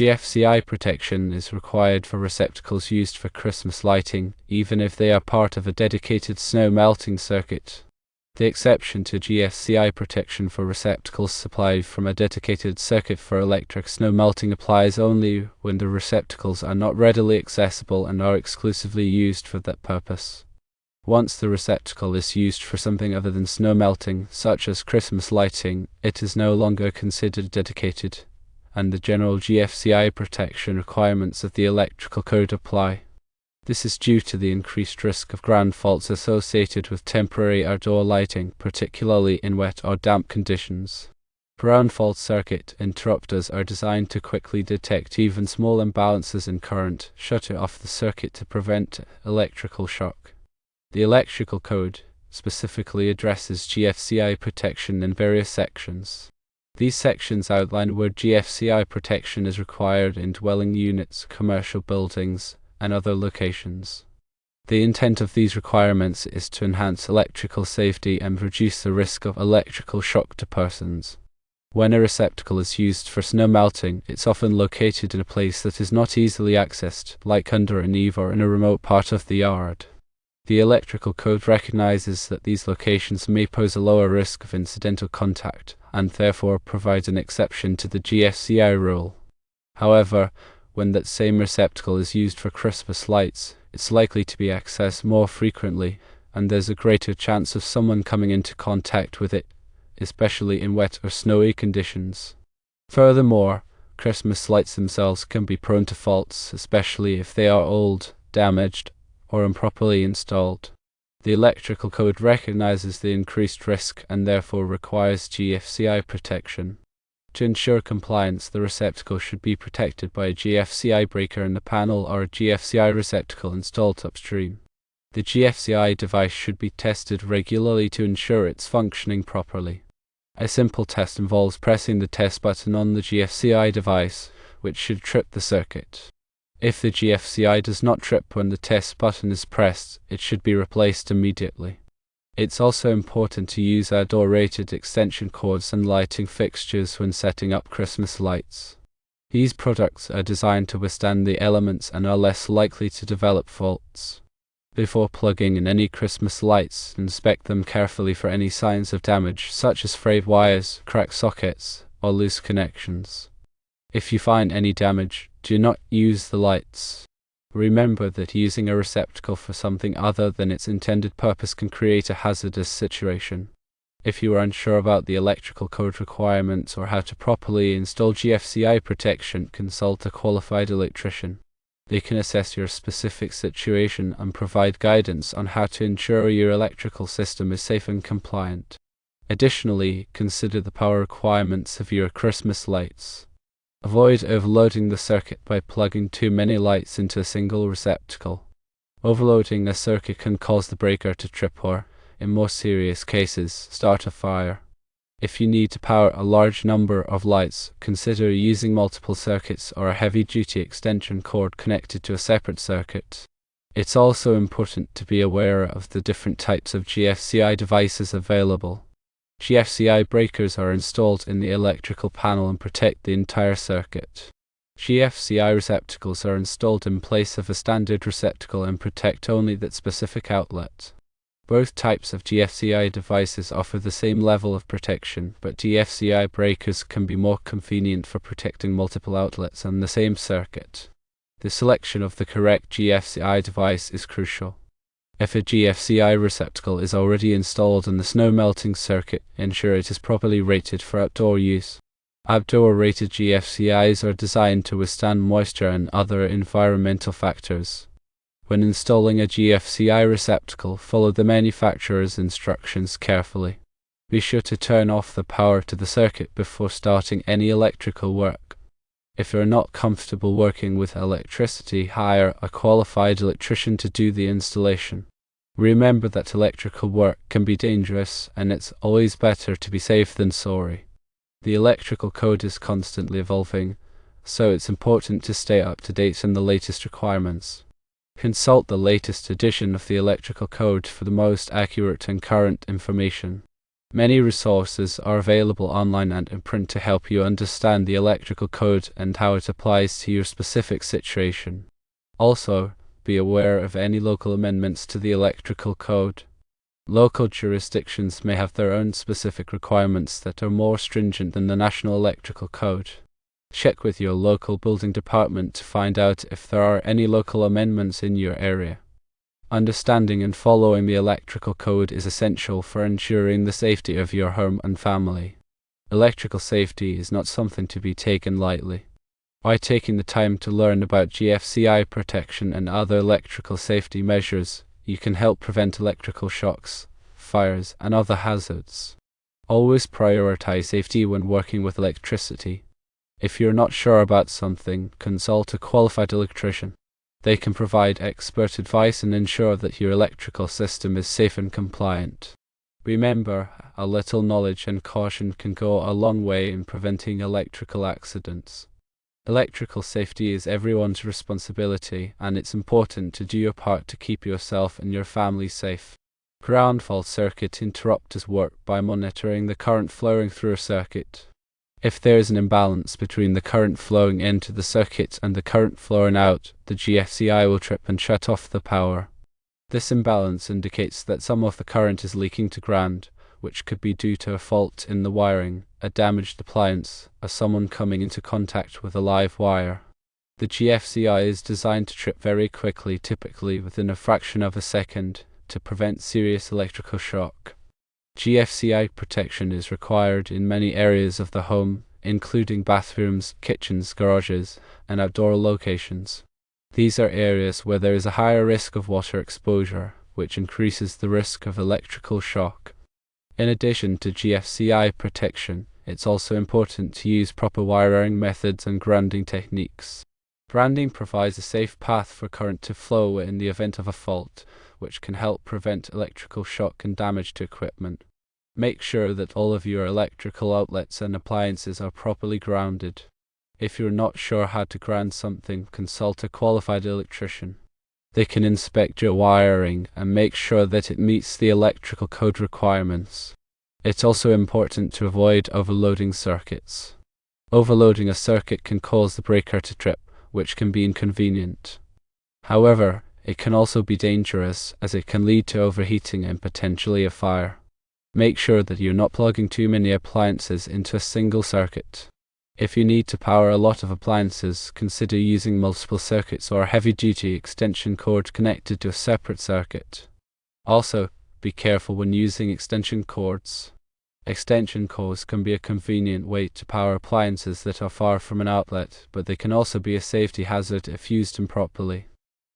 GFCI protection is required for receptacles used for Christmas lighting, even if they are part of a dedicated snow melting circuit. The exception to GFCI protection for receptacles supplied from a dedicated circuit for electric snow melting applies only when the receptacles are not readily accessible and are exclusively used for that purpose. Once the receptacle is used for something other than snow melting, such as Christmas lighting, it is no longer considered dedicated, and the general GFCI protection requirements of the electrical code apply. This is due to the increased risk of ground faults associated with temporary outdoor lighting, particularly in wet or damp conditions. Ground fault circuit interrupters are designed to quickly detect even small imbalances in current, shut off the circuit to prevent electrical shock. The electrical code specifically addresses GFCI protection in various sections. These sections outline where GFCI protection is required in dwelling units, commercial buildings, and other locations. The intent of these requirements is to enhance electrical safety and reduce the risk of electrical shock to persons. When a receptacle is used for snow melting, it's often located in a place that is not easily accessed, like under an eave or in a remote part of the yard. The electrical code recognizes that these locations may pose a lower risk of incidental contact, and therefore provides an exception to the GFCI rule. However, when that same receptacle is used for Christmas lights, it's likely to be accessed more frequently, and there's a greater chance of someone coming into contact with it, especially in wet or snowy conditions. Furthermore, Christmas lights themselves can be prone to faults, especially if they are old, damaged, or improperly installed. The electrical code recognizes the increased risk and therefore requires GFCI protection. To ensure compliance, the receptacle should be protected by a GFCI breaker in the panel or a GFCI receptacle installed upstream. The GFCI device should be tested regularly to ensure it's functioning properly. A simple test involves pressing the test button on the GFCI device, which should trip the circuit. If the GFCI does not trip when the test button is pressed, it should be replaced immediately. It's also important to use outdoor-rated extension cords and lighting fixtures when setting up Christmas lights. These products are designed to withstand the elements and are less likely to develop faults. Before plugging in any Christmas lights, inspect them carefully for any signs of damage, such as frayed wires, cracked sockets, or loose connections. If you find any damage, do not use the lights. Remember that using a receptacle for something other than its intended purpose can create a hazardous situation. If you are unsure about the electrical code requirements or how to properly install GFCI protection, consult a qualified electrician. They can assess your specific situation and provide guidance on how to ensure your electrical system is safe and compliant. Additionally, consider the power requirements of your Christmas lights. Avoid overloading the circuit by plugging too many lights into a single receptacle. Overloading a circuit can cause the breaker to trip or, in more serious cases, start a fire. If you need to power a large number of lights, consider using multiple circuits or a heavy-duty extension cord connected to a separate circuit. It's also important to be aware of the different types of GFCI devices available. GFCI breakers are installed in the electrical panel and protect the entire circuit. GFCI receptacles are installed in place of a standard receptacle and protect only that specific outlet. Both types of GFCI devices offer the same level of protection, but GFCI breakers can be more convenient for protecting multiple outlets on the same circuit. The selection of the correct GFCI device is crucial. If a GFCI receptacle is already installed in the snow melting circuit, ensure it is properly rated for outdoor use. Outdoor-rated GFCIs are designed to withstand moisture and other environmental factors. When installing a GFCI receptacle, follow the manufacturer's instructions carefully. Be sure to turn off the power to the circuit before starting any electrical work. If you're not comfortable working with electricity, hire a qualified electrician to do the installation. Remember that electrical work can be dangerous, and it's always better to be safe than sorry. The electrical code is constantly evolving, so it's important to stay up to date on the latest requirements. Consult the latest edition of the electrical code for the most accurate and current information. Many resources are available online and in print to help you understand the electrical code and how it applies to your specific situation. Also, be aware of any local amendments to the electrical code. Local jurisdictions may have their own specific requirements that are more stringent than the national electrical code. Check with your local building department to find out if there are any local amendments in your area. Understanding and following the electrical code is essential for ensuring the safety of your home and family. Electrical safety is not something to be taken lightly. By taking the time to learn about GFCI protection and other electrical safety measures, you can help prevent electrical shocks, fires, and other hazards. Always prioritize safety when working with electricity. If you're not sure about something, consult a qualified electrician. They can provide expert advice and ensure that your electrical system is safe and compliant. Remember, a little knowledge and caution can go a long way in preventing electrical accidents. Electrical safety is everyone's responsibility, and it's important to do your part to keep yourself and your family safe. Ground fault circuit interrupters work by monitoring the current flowing through a circuit. If there is an imbalance between the current flowing into the circuit and the current flowing out, the GFCI will trip and shut off the power. This imbalance indicates that some of the current is leaking to ground, which could be due to a fault in the wiring, a damaged appliance, or someone coming into contact with a live wire. The GFCI is designed to trip very quickly, typically within a fraction of a second, to prevent serious electrical shock. GFCI protection is required in many areas of the home, including bathrooms, kitchens, garages, and outdoor locations. These are areas where there is a higher risk of water exposure, which increases the risk of electrical shock. In addition to GFCI protection, it's also important to use proper wiring methods and grounding techniques. Grounding provides a safe path for current to flow in the event of a fault, which can help prevent electrical shock and damage to equipment. Make sure that all of your electrical outlets and appliances are properly grounded. If you're not sure how to ground something, consult a qualified electrician. They can inspect your wiring and make sure that it meets the electrical code requirements. It's also important to avoid overloading circuits. Overloading a circuit can cause the breaker to trip, which can be inconvenient. However, it can also be dangerous, as it can lead to overheating and potentially a fire. Make sure that you're not plugging too many appliances into a single circuit. If you need to power a lot of appliances, consider using multiple circuits or a heavy-duty extension cord connected to a separate circuit. Also, be careful when using extension cords. Extension cords can be a convenient way to power appliances that are far from an outlet, but they can also be a safety hazard if used improperly.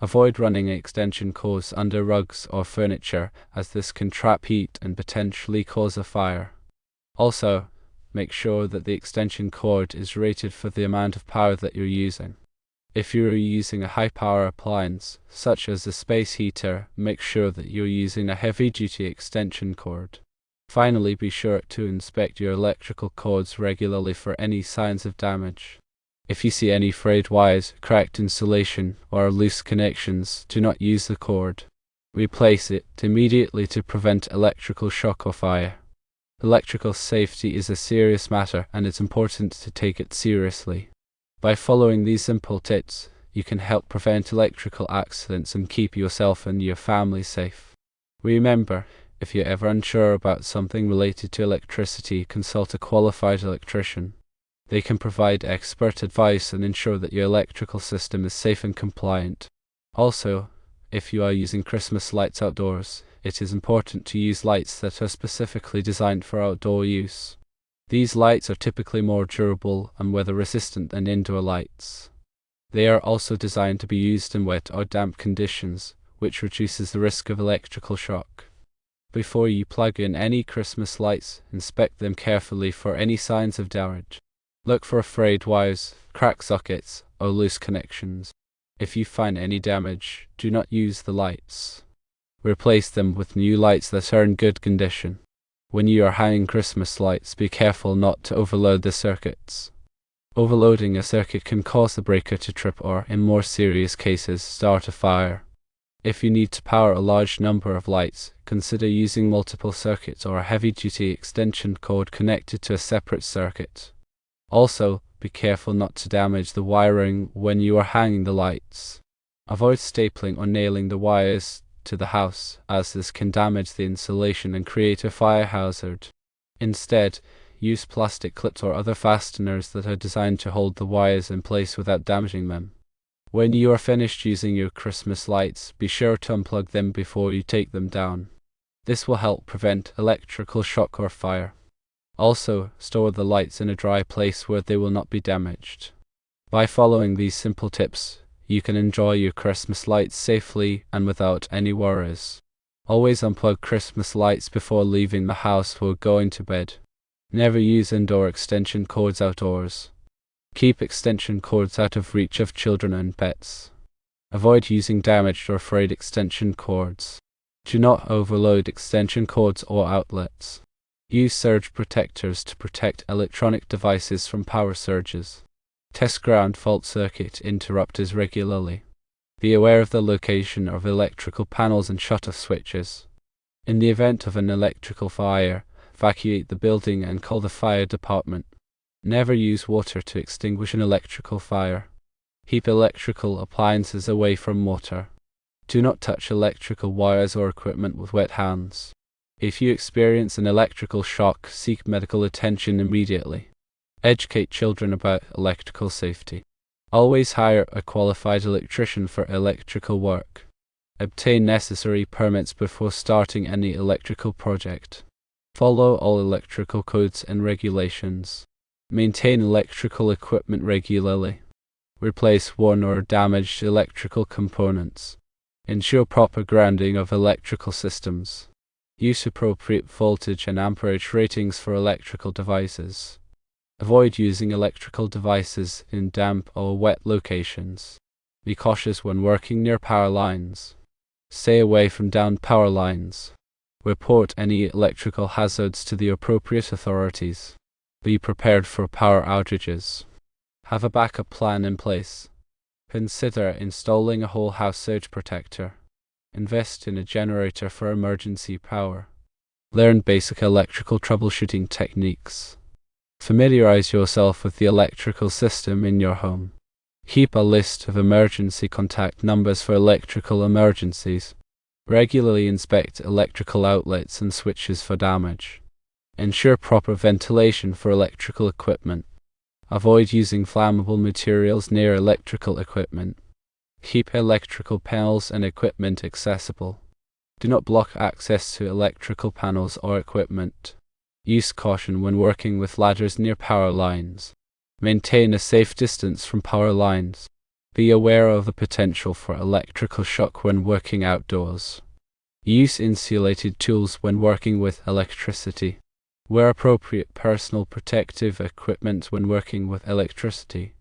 Avoid running extension cords under rugs or furniture, as this can trap heat and potentially cause a fire. Also, make sure that the extension cord is rated for the amount of power that you're using. If you're using a high-power appliance, such as a space heater, make sure that you're using a heavy-duty extension cord. Finally, be sure to inspect your electrical cords regularly for any signs of damage. If you see any frayed wires, cracked insulation, or loose connections, do not use the cord. Replace it immediately to prevent electrical shock or fire. Electrical safety is a serious matter, and it's important to take it seriously. By following these simple tips, you can help prevent electrical accidents and keep yourself and your family safe. Remember, if you're ever unsure about something related to electricity, consult a qualified electrician. They can provide expert advice and ensure that your electrical system is safe and compliant. Also, if you are using Christmas lights outdoors, it is important to use lights that are specifically designed for outdoor use. These lights are typically more durable and weather-resistant than indoor lights. They are also designed to be used in wet or damp conditions, which reduces the risk of electrical shock. Before you plug in any Christmas lights, inspect them carefully for any signs of damage. Look for frayed wires, cracked sockets, or loose connections. If you find any damage, do not use the lights. Replace them with new lights that are in good condition. When you are hanging Christmas lights, be careful not to overload the circuits. Overloading a circuit can cause the breaker to trip or, in more serious cases, start a fire. If you need to power a large number of lights, consider using multiple circuits or a heavy-duty extension cord connected to a separate circuit. Also, be careful not to damage the wiring when you are hanging the lights. Avoid stapling or nailing the wires to the house, as this can damage the insulation and create a fire hazard. Instead, use plastic clips or other fasteners that are designed to hold the wires in place without damaging them. When you are finished using your Christmas lights, be sure to unplug them before you take them down. This will help prevent electrical shock or fire. Also, store the lights in a dry place where they will not be damaged. By following these simple tips, you can enjoy your Christmas lights safely and without any worries. Always unplug Christmas lights before leaving the house or going to bed. Never use indoor extension cords outdoors. Keep extension cords out of reach of children and pets. Avoid using damaged or frayed extension cords. Do not overload extension cords or outlets. Use surge protectors to protect electronic devices from power surges. Test ground fault circuit interrupters regularly. Be aware of the location of electrical panels and shut-off switches. In the event of an electrical fire, evacuate the building and call the fire department. Never use water to extinguish an electrical fire. Keep electrical appliances away from water. Do not touch electrical wires or equipment with wet hands. If you experience an electrical shock, seek medical attention immediately. Educate children about electrical safety. Always hire a qualified electrician for electrical work. Obtain necessary permits before starting any electrical project. Follow all electrical codes and regulations. Maintain electrical equipment regularly. Replace worn or damaged electrical components. Ensure proper grounding of electrical systems. Use appropriate voltage and amperage ratings for electrical devices. Avoid using electrical devices in damp or wet locations. Be cautious when working near power lines. Stay away from downed power lines. Report any electrical hazards to the appropriate authorities. Be prepared for power outages. Have a backup plan in place. Consider installing a whole house surge protector. Invest in a generator for emergency power. Learn basic electrical troubleshooting techniques. Familiarize yourself with the electrical system in your home. Keep a list of emergency contact numbers for electrical emergencies. Regularly inspect electrical outlets and switches for damage. Ensure proper ventilation for electrical equipment. Avoid using flammable materials near electrical equipment. Keep electrical panels and equipment accessible. Do not block access to electrical panels or equipment. Use caution when working with ladders near power lines. Maintain a safe distance from power lines. Be aware of the potential for electrical shock when working outdoors. Use insulated tools when working with electricity. Wear appropriate personal protective equipment when working with electricity.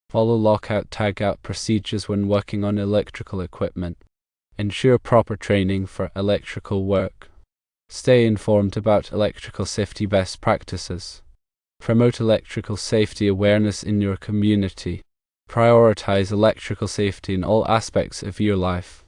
Follow lockout-tagout procedures when working on electrical equipment. Ensure proper training for electrical work. Stay informed about electrical safety best practices. Promote electrical safety awareness in your community. Prioritize electrical safety in all aspects of your life.